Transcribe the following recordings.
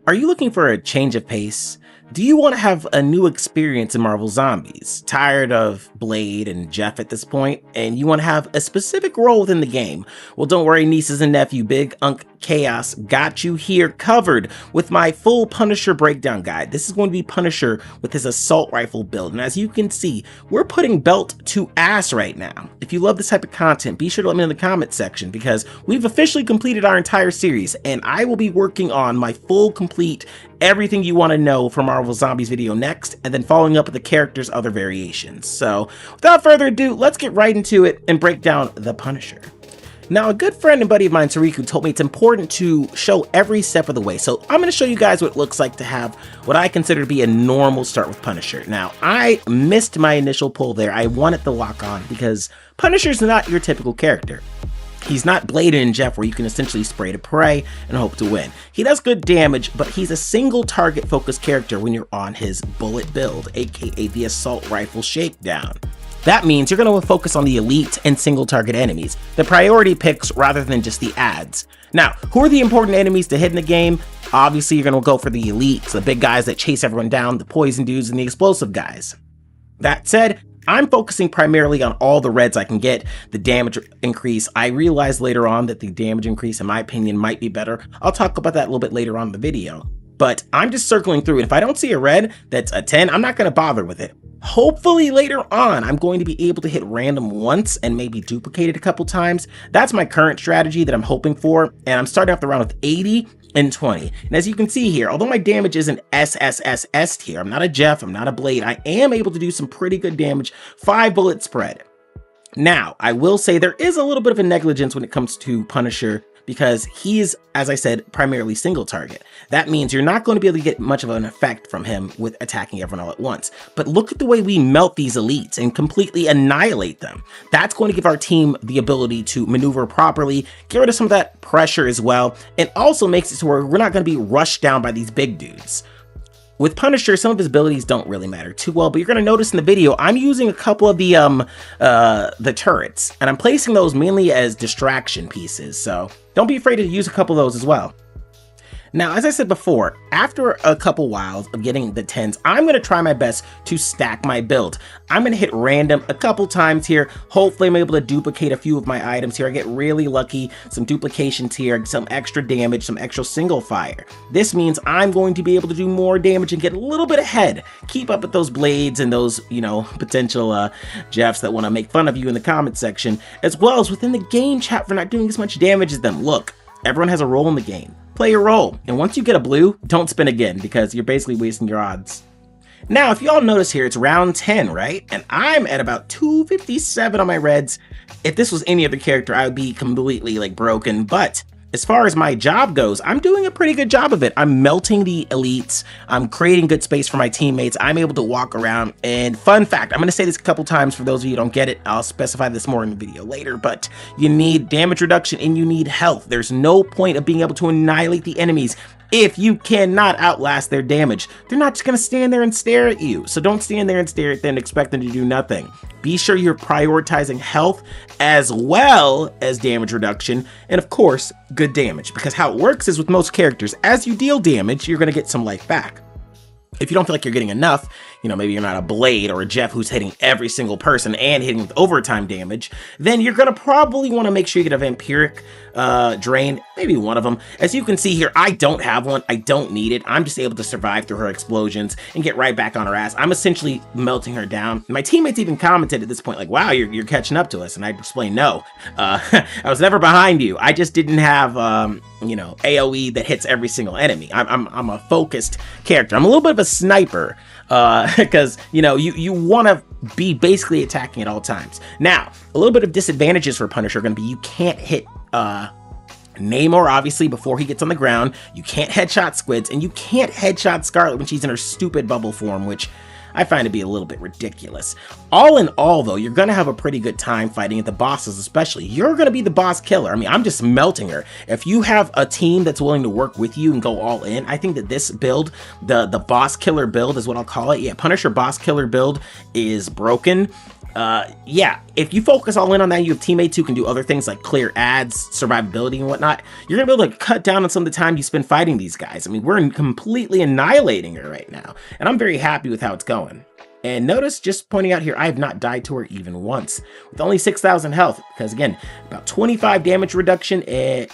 Are you looking for a change of pace? Do you want to have a new experience in Marvel Zombies? Tired of Blade and Jeff at this point, and you want to have a specific role within the game? Well, don't worry, nieces and nephew, Big Unk Chaos got you here covered with my full Punisher breakdown guide. This is going to be Punisher with his assault rifle build, and as you can see, we're putting belt to ass right now. If you love this type of content, be sure to let me know in the comment section, because we've officially completed our entire series, and I will be working on my full complete everything you want to know from Marvel Zombies video next, and then following up with the characters' other variations. So without further ado, let's get right into it and break down the Punisher. Now, a good friend and buddy of mine, Tariku, told me it's important to show every step of the way. So I'm going to show you guys what it looks like to have what I consider to be a normal start with Punisher. Now, I missed my initial pull there. I wanted the lock on because Punisher's not your typical character. He's not Blade and Jeff where you can essentially spray to pray and hope to win. He does good damage, but he's a single target focused character when you're on his bullet build, aka the assault rifle shakedown. That means you're going to focus on the elite and single target enemies, the priority picks rather than just the ads. Now, who are the important enemies to hit in the game? Obviously, you're going to go for the elites, the big guys that chase everyone down, the poison dudes, and the explosive guys. That said, I'm focusing primarily on all the reds I can get, the damage increase. I realized later on that the damage increase, in my opinion, might be better. I'll talk about that a little bit later on in the video. But I'm just circling through, and if I don't see a red that's a 10, I'm not going to bother with it. Hopefully later on, I'm going to be able to hit random once and maybe duplicate it a couple times. That's my current strategy that I'm hoping for, and I'm starting off the round with 80 and 20. And as you can see here, although my damage isn't SSSS tier, I'm not a Jeff, I'm not a Blade, I am able to do some pretty good damage, 5 bullet spread. Now, I will say there is a little bit of a negligence when it comes to Punisher, because he is, as I said, primarily single target. That means you're not going to be able to get much of an effect from him with attacking everyone all at once. But look at the way we melt these elites and completely annihilate them. That's going to give our team the ability to maneuver properly, get rid of some of that pressure as well, and also makes it to where we're not going to be rushed down by these big dudes. With Punisher, some of his abilities don't really matter too well, but you're going to notice in the video, I'm using a couple of the turrets, and I'm placing those mainly as distraction pieces, so don't be afraid to use a couple of those as well. Now, as I said before, after a couple whiles of getting the 10s, I'm going to try my best to stack my build. I'm going to hit random a couple times here. Hopefully, I'm able to duplicate a few of my items here. I get really lucky, some duplications here, some extra damage, some extra single fire. This means I'm going to be able to do more damage and get a little bit ahead. Keep up with those Blades and those, potential Jeffs that want to make fun of you in the comment section, as well as within the game chat for not doing as much damage as them. Look, everyone has a role in the game. Play your role, and once you get a blue, don't spin again, because you're basically wasting your odds. Now, if y'all notice here, it's round 10, right? And I'm at about 257 on my reds. If this was any other character, I would be completely broken, but as far as my job goes, I'm doing a pretty good job of it. I'm melting the elites. I'm creating good space for my teammates. I'm able to walk around. And fun fact, I'm going to say this a couple times for those of you who don't get it. I'll specify this more in the video later, but you need damage reduction and you need health. There's no point of being able to annihilate the enemies if you cannot outlast their damage. They're not just going to stand there and stare at you. So don't stand there and stare at them and expect them to do nothing. Be sure you're prioritizing health as well as damage reduction, and of course, good damage, because how it works is with most characters, as you deal damage, you're going to get some life back. If you don't feel like you're getting enough, maybe you're not a Blade or a Jeff who's hitting every single person and hitting with overtime damage, then you're going to probably want to make sure you get a vampiric drain, maybe one of them. As you can see here, I don't have one. I don't need it. I'm just able to survive through her explosions and get right back on her ass. I'm essentially melting her down. My teammates even commented at this point, like, wow, you're catching up to us. And I explained, no, I was never behind you. I just didn't have, AoE that hits every single enemy. I'm a focused character. I'm a little bit of a sniper, because you want to be basically attacking at all times. Now, a little bit of disadvantages for Punisher are going to be you can't hit Namor, obviously, before he gets on the ground. You can't headshot Squids, and you can't headshot Scarlet when she's in her stupid bubble form, which I find to be a little bit ridiculous. All in all, though, you're going to have a pretty good time fighting at the bosses, especially. You're going to be the boss killer. I mean, I'm just melting her. If you have a team that's willing to work with you and go all in, I think that this build, the boss killer build is what I'll call it. Yeah, Punisher boss killer build is broken. Yeah, if you focus all in on that, you have teammates who can do other things like clear ads, survivability, and whatnot. You're gonna be able to cut down on some of the time you spend fighting these guys. I mean, we're completely annihilating her right now, and I'm very happy with how it's going. And notice, just pointing out here, I have not died to her even once, with only 6,000 health, because again, about 25 damage reduction, and,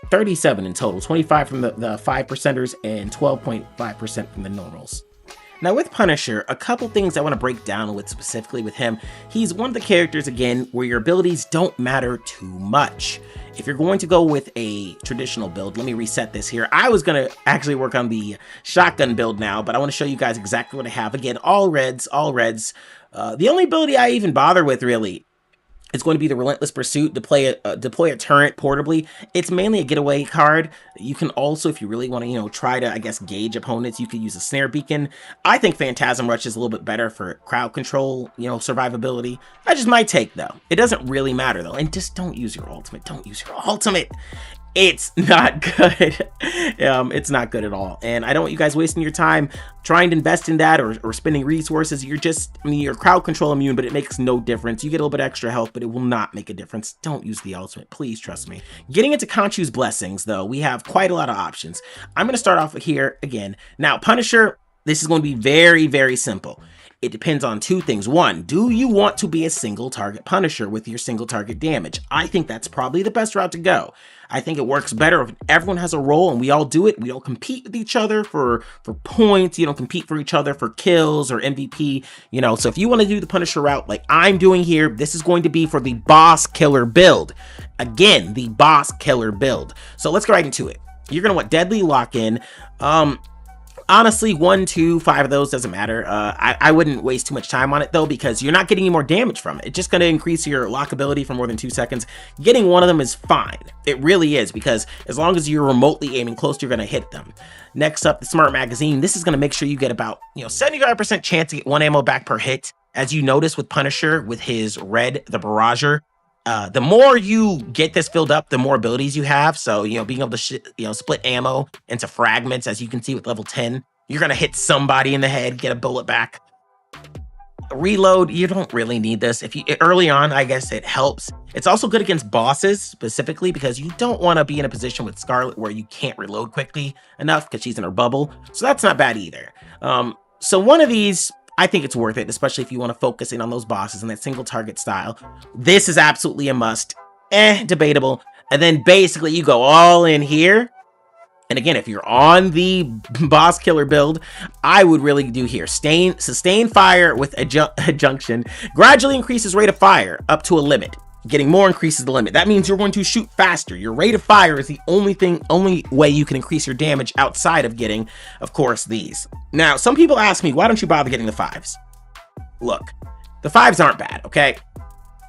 37 in total, 25 from the 5%ers and 12.5% from the normals. Now with Punisher, a couple things I want to break down with specifically with him. He's one of the characters, again, where your abilities don't matter too much. If you're going to go with a traditional build, let me reset this here. I was going to actually work on the shotgun build now, but I want to show you guys exactly what I have. Again, all reds, all reds. The only ability I even bother with really, it's going to be the Relentless Pursuit, deploy a turret portably. It's mainly a getaway card. You can also, if you really want to, try to, I guess, gauge opponents, you could use a Snare Beacon. I think Phantasm Rush is a little bit better for crowd control, survivability. That's just my take, though. It doesn't really matter, though. And just don't use your ultimate. Don't use your ultimate. It's not good. It's not good at all. And I don't want you guys wasting your time trying to invest in that or spending resources. You're crowd control immune, but it makes no difference. You get a little bit extra health, but it will not make a difference. Don't use the ultimate, please, trust me. Getting into Khonshu's blessings, though, we have quite a lot of options. I'm going to start off here again. Now, Punisher, this is going to be very, very simple. It depends on two things. One, do you want to be a single target Punisher with your single target damage? I think that's probably the best route to go. I think it works better if everyone has a role and we all do it. We don't compete with each other for points. You don't compete for each other for kills or MVP, So if you want to do the Punisher route like I'm doing here, this is going to be for the boss killer build. Again, the boss killer build. So let's go right into it. You're going to want Deadly Lock-In. Honestly, 1, 2, 5 of those doesn't matter. I wouldn't waste too much time on it though, because you're not getting any more damage from it. It's just going to increase your lockability for more than 2 seconds. Getting one of them is fine. It really is, because as long as you're remotely aiming close, you're going to hit them. Next up, the Smart Magazine. This is going to make sure you get about 75% chance to get 1 ammo back per hit. As you notice with Punisher, with his red, the Barrager, the more you get this filled up, the more abilities you have. So, being able to, split ammo into fragments, as you can see with level 10, you're going to hit somebody in the head, get a bullet back. Reload, you don't really need this. Early on, I guess it helps. It's also good against bosses specifically, because you don't want to be in a position with Scarlet where you can't reload quickly enough because she's in her bubble. So that's not bad either. So one of these, I think it's worth it, especially if you want to focus in on those bosses in that single target style. This is absolutely a must. Debatable. And then basically you go all in here. And again, if you're on the boss killer build, I would really do here. Sustain fire with a junction. Gradually increases rate of fire up to a limit. Getting more increases the limit. That means you're going to shoot faster. Your rate of fire is the only way you can increase your damage outside of getting, of course, these. Now, some people ask me, why don't you bother getting the 5s? Look, the 5s aren't bad, okay?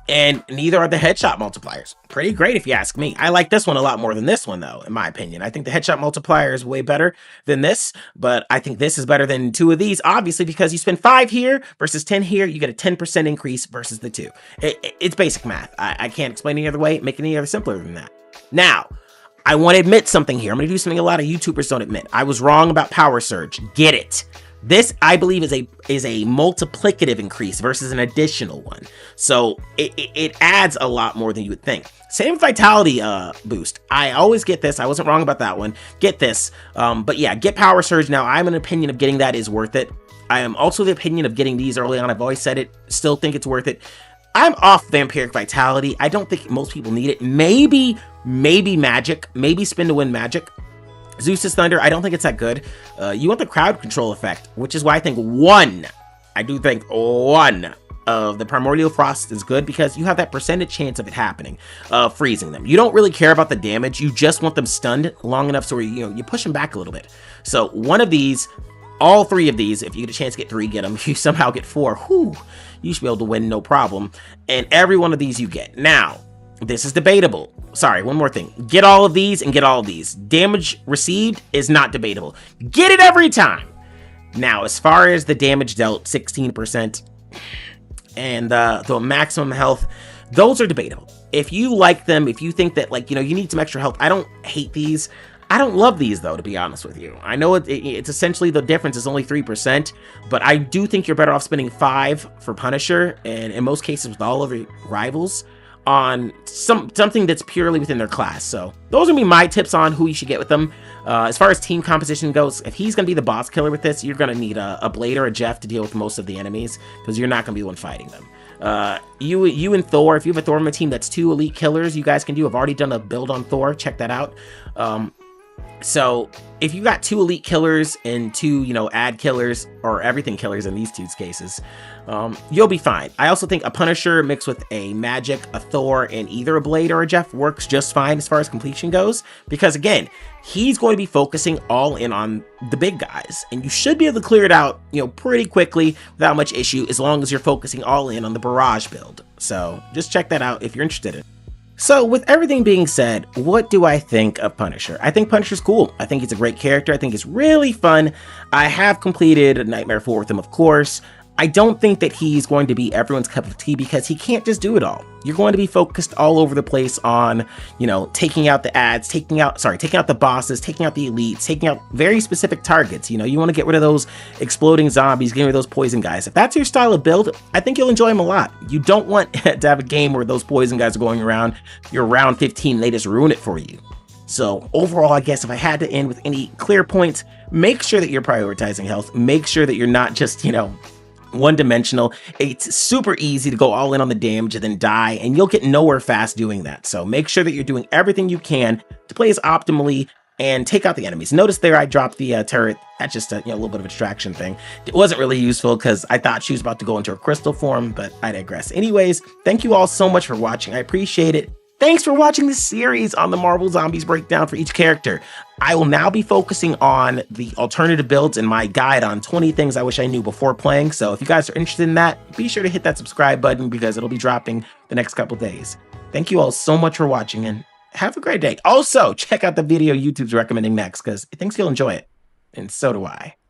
And neither are the headshot multipliers. Pretty great if you ask me. I like this one a lot more than this one though, in my opinion. I think the headshot multiplier is way better than this, but I think this is better than 2 of these, obviously, because you spend 5 here versus 10 here, you get a 10% increase versus the 2. It's basic math. I can't explain any other way, make it any other simpler than that. Now, I want to admit something here. I'm going to do something a lot of YouTubers don't admit. I was wrong about Power Surge. Get it. This, I believe, is a multiplicative increase versus an additional one. So it adds a lot more than you would think. Same Vitality boost. I always get this. I wasn't wrong about that one. Get this. But yeah, get Power Surge. Now, I'm an opinion of getting that is worth it. I am also the opinion of getting these early on. I've always said it. Still think it's worth it. I'm off Vampiric Vitality. I don't think most people need it. Maybe Magic. Maybe Spin to Win Magic. Zeus's Thunder, I don't think it's that good. You want the crowd control effect, which is why I think one of the Primordial Frost is good, because you have that percentage chance of it happening, freezing them. You don't really care about the damage. You just want them stunned long enough so you push them back a little bit. So one of these, all 3 of these, if you get a chance to get 3, get them. You somehow get 4, whew, you should be able to win no problem. And every one of these you get. Now, this is debatable. Sorry, one more thing. Get all of these and get all of these. Damage received is not debatable. Get it every time. Now, as far as the damage dealt, 16%, and the maximum health, those are debatable. If you like them, if you think that, you need some extra health, I don't hate these. I don't love these though, to be honest with you. I know it's essentially the difference is only 3%, but I do think you're better off spending 5 for Punisher, and in most cases with all of your rivals, on something that's purely within their class. So those are my tips on who you should get with them. As far as team composition goes, if he's going to be the boss killer with this, you're going to need a Blade or a Jeff to deal with most of the enemies, because you're not going to be the one fighting them. You and Thor, if you have a Thor on the team that's 2 elite killers, you guys can do. I've already done a build on Thor. Check that out. So if you got 2 elite killers and 2, ad killers, or everything killers in these 2 cases, you'll be fine. I also think a Punisher mixed with a Magic, a Thor, and either a Blade or a Jeff works just fine as far as completion goes, because again, he's going to be focusing all in on the big guys, and you should be able to clear it out, pretty quickly without much issue, as long as you're focusing all in on the Barrage build. So just check that out if you're interested in it. So with everything being said, what do I think of Punisher? I think Punisher's cool. I think he's a great character. I think it's really fun. I have completed Nightmare 4 with him, of course. I don't think that he's going to be everyone's cup of tea, because he can't just do it all. You're going to be focused all over the place on, taking out the ads, taking out the bosses, taking out the elites, taking out very specific targets. You want to get rid of those exploding zombies, getting rid of those poison guys. If that's your style of build, I think you'll enjoy them a lot. You don't want to have a game where those poison guys are going around, you're round 15, they just ruin it for you. So overall, I guess if I had to end with any clear points, make sure that you're prioritizing health. Make sure that you're not just, one-dimensional. It's super easy to go all in on the damage and then die, and you'll get nowhere fast doing that. So make sure that you're doing everything you can to play as optimally and take out the enemies. Notice there I dropped the turret. That's just a little bit of a distraction thing. It wasn't really useful because I thought she was about to go into a crystal form, but I digress. Anyways, thank you all so much for watching. I appreciate it. Thanks for watching this series on the Marvel Zombies breakdown for each character. I will now be focusing on the alternative builds and my guide on 20 things I wish I knew before playing. So if you guys are interested in that, be sure to hit that subscribe button, because it'll be dropping the next couple days. Thank you all so much for watching, and have a great day. Also, check out the video YouTube's recommending next, because it thinks you'll enjoy it. And so do I.